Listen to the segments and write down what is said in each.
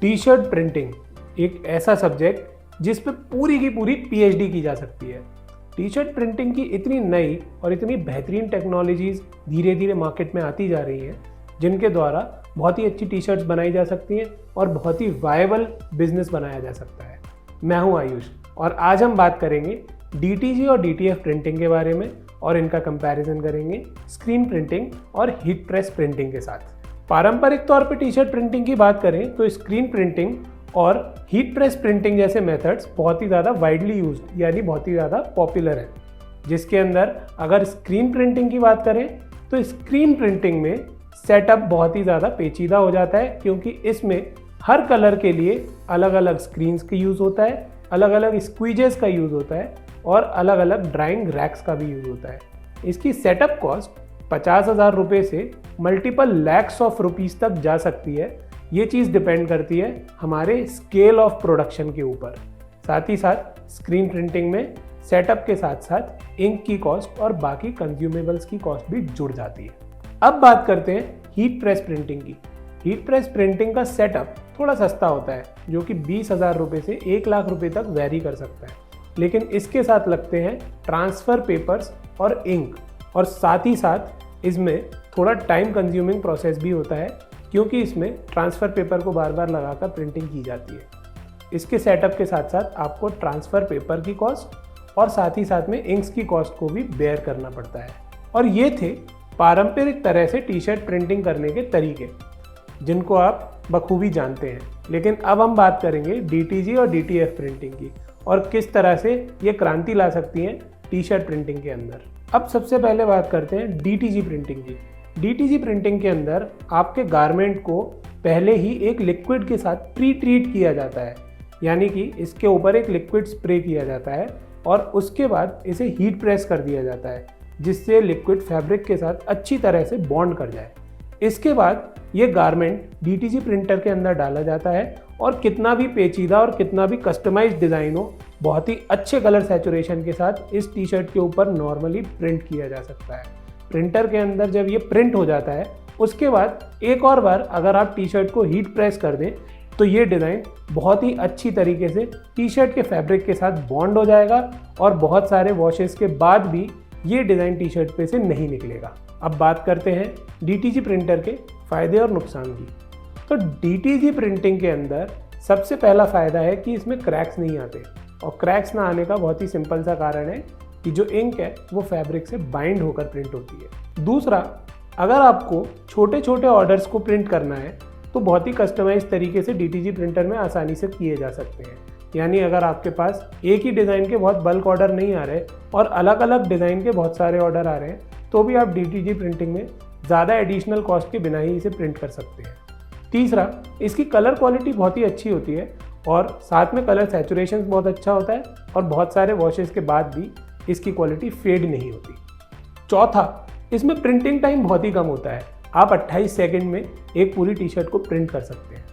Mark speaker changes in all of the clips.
Speaker 1: T shirt printing एक ऐसा subject जिस पे पूरी की पूरी पीएचडी की जा सकती है। टी शर्ट प्रिंटिंग की इतनी नई और इतनी बेहतरीन टेक्नोलॉजीज़ धीरे धीरे मार्केट में आती जा रही हैं, जिनके द्वारा बहुत ही अच्छी टी शर्ट्स बनाई जा सकती हैं और बहुत ही वायबल बिजनेस बनाया जा सकता है। मैं हूं आयुष और आज हम बात करेंगे डीटीजी और डीटीएफ प्रिंटिंग के बारे में और इनका कंपैरिजन करेंगे स्क्रीन प्रिंटिंग और हीट प्रेस प्रिंटिंग के साथ। पारंपरिक तौर पर टी शर्ट प्रिंटिंग की बात करें तो स्क्रीन प्रिंटिंग और हीट प्रेस प्रिंटिंग जैसे मेथड्स बहुत ही ज़्यादा वाइडली यूज्ड यानी बहुत ही ज़्यादा पॉपुलर है। जिसके अंदर अगर स्क्रीन प्रिंटिंग की बात करें तो स्क्रीन प्रिंटिंग में सेटअप बहुत ही ज़्यादा पेचीदा हो जाता है, क्योंकि इसमें हर कलर के लिए अलग अलग स्क्रीन्स का यूज़ होता है, अलग अलग स्क्वीजेस का यूज़ होता है और अलग अलग ड्राइंग रैक्स का भी यूज़ होता है। इसकी सेटअप कॉस्ट 50,000 रुपये से मल्टीपल लैक्स ऑफ रुपीज़ तक जा सकती है। ये चीज़ डिपेंड करती है हमारे स्केल ऑफ प्रोडक्शन के ऊपर। साथ ही साथ स्क्रीन प्रिंटिंग में सेटअप के साथ साथ इंक की कॉस्ट और बाकी कंज्यूमेबल्स की कॉस्ट भी जुड़ जाती है। अब बात करते हैं हीट प्रेस प्रिंटिंग की। हीट प्रेस प्रिंटिंग का सेटअप थोड़ा सस्ता होता है, जो कि 20,000 रुपये से 1 लाख रुपये तक वेरी कर सकता है, लेकिन इसके साथ लगते हैं ट्रांसफ़र पेपर्स और इंक, और साथ ही साथ इसमें थोड़ा टाइम कंज्यूमिंग प्रोसेस भी होता है, क्योंकि इसमें ट्रांसफ़र पेपर को बार बार लगाकर प्रिंटिंग की जाती है। इसके सेटअप के साथ साथ आपको ट्रांसफ़र पेपर की कॉस्ट और साथ ही साथ में इंक्स की कॉस्ट को भी बेयर करना पड़ता है। और ये थे पारंपरिक तरह से टी शर्ट प्रिंटिंग करने के तरीके, जिनको आप बखूबी जानते हैं। लेकिन अब हम बात करेंगे डीटीजी और डीटीएफ प्रिंटिंग की और किस तरह से ये क्रांति ला सकती हैं टी शर्ट प्रिंटिंग के अंदर। अब सबसे पहले बात करते हैं डीटीजी प्रिंटिंग की। डीटीजी प्रिंटिंग के अंदर आपके गारमेंट को पहले ही एक लिक्विड के साथ प्री ट्रीट किया जाता है, यानी कि इसके ऊपर एक लिक्विड स्प्रे किया जाता है और उसके बाद इसे हीट प्रेस कर दिया जाता है, जिससे लिक्विड फैब्रिक के साथ अच्छी तरह से बॉन्ड कर जाए। इसके बाद ये गारमेंट डीटीजी प्रिंटर के अंदर डाला जाता है और कितना भी पेचीदा और कितना भी कस्टमाइज्ड डिज़ाइन हो, बहुत ही अच्छे कलर सैचुरेशन के साथ इस टी शर्ट के ऊपर नॉर्मली प्रिंट किया जा सकता है। प्रिंटर के अंदर जब ये प्रिंट हो जाता है, उसके बाद एक और बार अगर आप टी शर्ट को हीट प्रेस कर दें तो ये डिज़ाइन बहुत ही अच्छी तरीके से टी शर्ट के फैब्रिक के साथ बॉन्ड हो जाएगा और बहुत सारे वॉशेस के बाद भी ये डिज़ाइन टी शर्ट पे से नहीं निकलेगा। अब बात करते हैं डीटीजी प्रिंटर के फ़ायदे और नुकसान की। तो डीटीजी प्रिंटिंग के अंदर सबसे पहला फ़ायदा है कि इसमें क्रैक्स नहीं आते, और क्रैक्स ना आने का बहुत ही सिंपल सा कारण है कि जो इंक है वो फैब्रिक से बाइंड होकर प्रिंट होती है। दूसरा, अगर आपको छोटे छोटे ऑर्डर्स को प्रिंट करना है तो बहुत ही कस्टमाइज तरीके से डीटीजी प्रिंटर में आसानी से किए जा सकते हैं। यानी अगर आपके पास एक ही डिज़ाइन के बहुत बल्क ऑर्डर नहीं आ रहे और अलग अलग डिज़ाइन के बहुत सारे ऑर्डर आ रहे हैं, तो भी आप डीटीजी प्रिंटिंग में ज़्यादा एडिशनल कॉस्ट के बिना ही इसे प्रिंट कर सकते हैं। तीसरा, इसकी कलर क्वालिटी बहुत ही अच्छी होती है और साथ में कलर सैचुरेशन बहुत अच्छा होता है और बहुत सारे वॉशेस के बाद भी इसकी क्वालिटी फेड नहीं होती। चौथा, इसमें प्रिंटिंग टाइम बहुत ही कम होता है। आप 28 सेकंड में एक पूरी टी शर्ट को प्रिंट कर सकते हैं।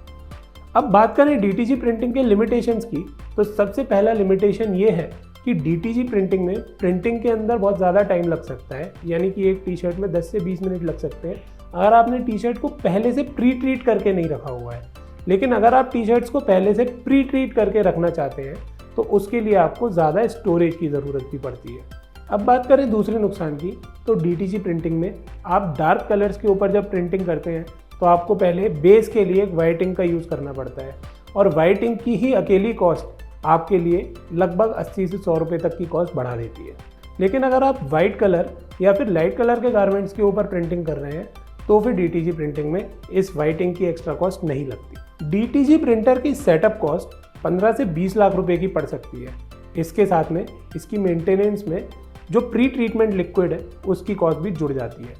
Speaker 1: अब बात करें डीटीजी प्रिंटिंग के लिमिटेशंस की, तो सबसे पहला लिमिटेशन ये है कि डीटीजी प्रिंटिंग में प्रिंटिंग के अंदर बहुत ज़्यादा टाइम लग सकता है, यानी कि एक टी शर्ट में 10 से 20 मिनट लग सकते हैं अगर आपने टी शर्ट को पहले से प्री ट्रीट करके नहीं रखा हुआ है। लेकिन अगर आप टी शर्ट्स को पहले से प्री ट्रीट करके रखना चाहते हैं तो उसके लिए आपको ज़्यादा स्टोरेज की ज़रूरत भी पड़ती है। अब बात करें दूसरे नुकसान की, तो डीटीजी प्रिंटिंग में आप डार्क कलर्स के ऊपर जब प्रिंटिंग करते हैं तो आपको पहले बेस के लिए एक वाइट इंक का यूज़ करना पड़ता है, और वाइट इंक की ही अकेली कॉस्ट आपके लिए लगभग 80 से 100 रुपये तक की कॉस्ट बढ़ा देती है। लेकिन अगर आप वाइट कलर या फिर लाइट कलर के गारमेंट्स के ऊपर प्रिंटिंग कर रहे हैं तो फिर डीटीजी प्रिंटिंग में इस वाइट इंक की एक्स्ट्रा कॉस्ट नहीं लगती। डीटीजी प्रिंटर की सेटअप कॉस्ट 15 से 20 लाख रुपए की पड़ सकती है। इसके साथ में इसकी मेंटेनेंस में जो प्री ट्रीटमेंट लिक्विड है उसकी कॉस्ट भी जुड़ जाती है।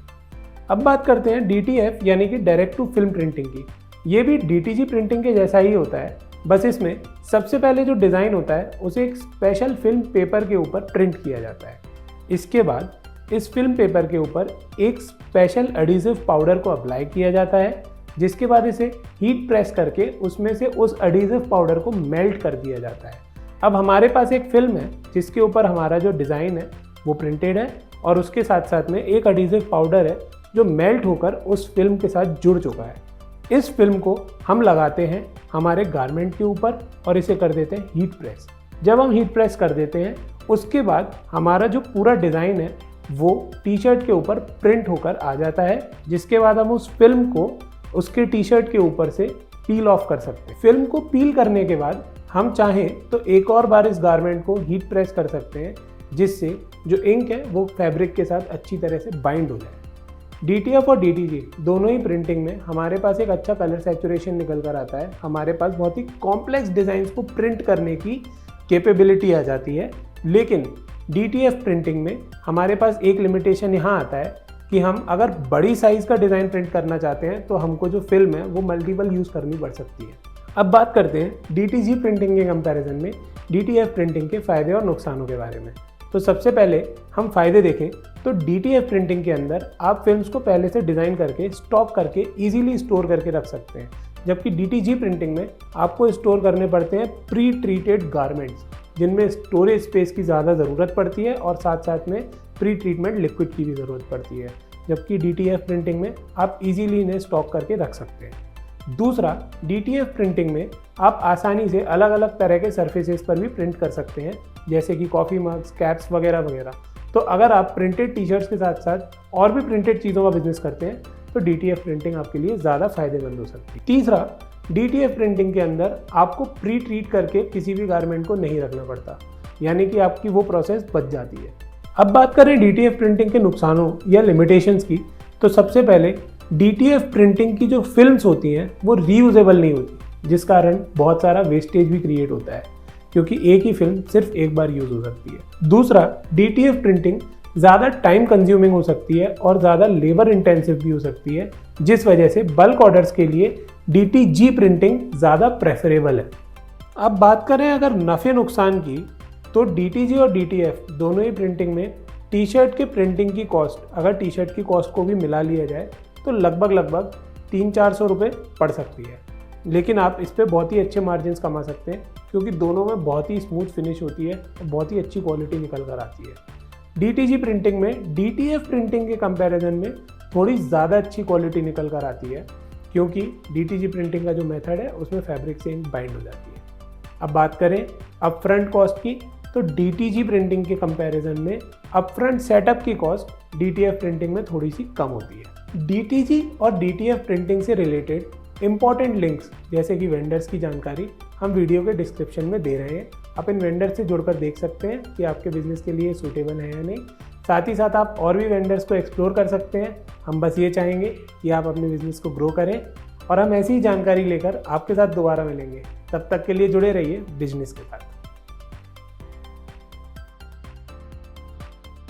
Speaker 1: अब बात करते हैं डीटीएफ यानी कि डायरेक्ट टू फिल्म प्रिंटिंग की। ये भी डीटीजी प्रिंटिंग के जैसा ही होता है, बस इसमें सबसे पहले जो डिज़ाइन होता है उसे एक स्पेशल फिल्म पेपर के ऊपर प्रिंट किया जाता है। इसके बाद इस फिल्म पेपर के ऊपर एक स्पेशल एडिसिव पाउडर को अप्लाई किया जाता है, जिसके बाद इसे हीट प्रेस करके उसमें से उस एडिसिव पाउडर को मेल्ट कर दिया जाता है। अब हमारे पास एक फिल्म है जिसके ऊपर हमारा जो डिज़ाइन है वो प्रिंटेड है और उसके साथ साथ में एक एडिसिव पाउडर है जो मेल्ट होकर उस फिल्म के साथ जुड़ चुका है। इस फिल्म को हम लगाते हैं हमारे गारमेंट के ऊपर और इसे कर देते हैं हीट प्रेस। जब हम हीट प्रेस कर देते हैं उसके बाद हमारा जो पूरा डिज़ाइन है वो टी शर्ट के ऊपर प्रिंट होकर आ जाता है, जिसके बाद हम उस फिल्म को उसके टी शर्ट के ऊपर से पील ऑफ कर सकते हैं। फिल्म को पील करने के बाद हम चाहें तो एक और बार इस गारमेंट को हीट प्रेस कर सकते हैं, जिससे जो इंक है वो फैब्रिक के साथ अच्छी तरह से बाइंड हो जाए। DTF और DTG दोनों ही प्रिंटिंग में हमारे पास एक अच्छा कलर सैचुरेशन निकल कर आता है। हमारे पास बहुत ही कॉम्प्लेक्स डिज़ाइंस को प्रिंट करने की कैपेबिलिटी आ जाती है। लेकिन DTF प्रिंटिंग में हमारे पास एक लिमिटेशन यहाँ आता है कि हम अगर बड़ी साइज़ का डिज़ाइन प्रिंट करना चाहते हैं तो हमको जो फिल्म है वो मल्टीपल यूज़ करनी पड़ सकती है। अब बात करते हैं DTG प्रिंटिंग के कंपैरिजन में DTF प्रिंटिंग के फ़ायदे और नुकसानों के बारे में। तो सबसे पहले हम फ़ायदे देखें तो DTF प्रिंटिंग के अंदर आप फिल्म्स को पहले से डिज़ाइन करके स्टॉक करके इजीली स्टोर करके रख सकते हैं, जबकि DTG प्रिंटिंग में आपको स्टोर करने पड़ते हैं प्री ट्रीटेड गारमेंट्स, जिनमें स्टोरेज स्पेस की ज़्यादा ज़रूरत पड़ती है और साथ साथ में प्री ट्रीटमेंट लिक्विड की भी ज़रूरत पड़ती है, जबकि DTF प्रिंटिंग में आप इजीली इन्हें स्टॉक करके रख सकते हैं। दूसरा, DTF प्रिंटिंग में आप आसानी से अलग अलग तरह के सर्फेसेस पर भी प्रिंट कर सकते हैं, जैसे कि कॉफ़ी मग्स, कैप्स वगैरह वगैरह। तो अगर आप प्रिंटेड टी शर्ट्स के साथ साथ और भी प्रिंटेड चीज़ों का बिजनेस करते हैं तो DTF प्रिंटिंग आपके लिए ज़्यादा फायदेमंद हो सकती है। तीसरा, DTF प्रिंटिंग के अंदर आपको प्री ट्रीट करके किसी भी गारमेंट को नहीं रखना पड़ता, यानी कि आपकी वो प्रोसेस बच जाती है। अब बात करें DTF प्रिंटिंग के नुकसानों या लिमिटेशंस की, तो सबसे पहले DTF प्रिंटिंग की जो फिल्म्स होती हैं वो रीयूजेबल नहीं होती, जिस कारण बहुत सारा वेस्टेज भी क्रिएट होता है, क्योंकि एक ही फिल्म सिर्फ एक बार यूज़ हो सकती है। दूसरा, DTF प्रिंटिंग ज़्यादा टाइम कंज्यूमिंग हो सकती है और ज़्यादा लेबर इंटेंसिव भी हो सकती है, जिस वजह से बल्क ऑर्डर्स के लिए DTG प्रिंटिंग ज़्यादा प्रेफरेबल है। अब बात करें अगर नफ़े नुकसान की, तो DTG और DTF दोनों ही प्रिंटिंग में टी शर्ट के प्रिंटिंग की कॉस्ट, अगर टी शर्ट की कॉस्ट को भी मिला लिया जाए तो लगभग 300-400 रुपये पड़ सकती है। लेकिन आप इस पर बहुत ही अच्छे मार्जिन्स कमा सकते हैं, क्योंकि दोनों में बहुत ही स्मूथ फिनिश होती है और बहुत ही अच्छी क्वालिटी निकल कर आती है। DTG प्रिंटिंग में DTF प्रिंटिंग के कंपैरिजन में थोड़ी ज़्यादा अच्छी क्वालिटी निकल कर आती है, क्योंकि DTG प्रिंटिंग का जो मेथड है उसमें फैब्रिक से इंक बाइंड हो जाती है। अब बात करें अपफ्रंट कॉस्ट की, तो DTG प्रिंटिंग के कंपैरिजन में अपफ्रंट सेटअप की कॉस्ट DTF प्रिंटिंग में थोड़ी सी कम होती है। DTG और DTF प्रिंटिंग से रिलेटेड इंपॉर्टेंट लिंक्स जैसे कि वेंडर्स की जानकारी हम वीडियो के डिस्क्रिप्शन में दे रहे हैं। आप इन वेंडर्स से जुड़कर देख सकते हैं कि आपके बिजनेस के लिए सूटेबल है या नहीं। साथ ही साथ आप और भी वेंडर्स को एक्सप्लोर कर सकते हैं। हम बस ये चाहेंगे कि आप अपने बिजनेस को ग्रो करें और हम ऐसी ही जानकारी लेकर आपके साथ दोबारा मिलेंगे। तब तक के लिए जुड़े रहिए बिजनेस के साथ।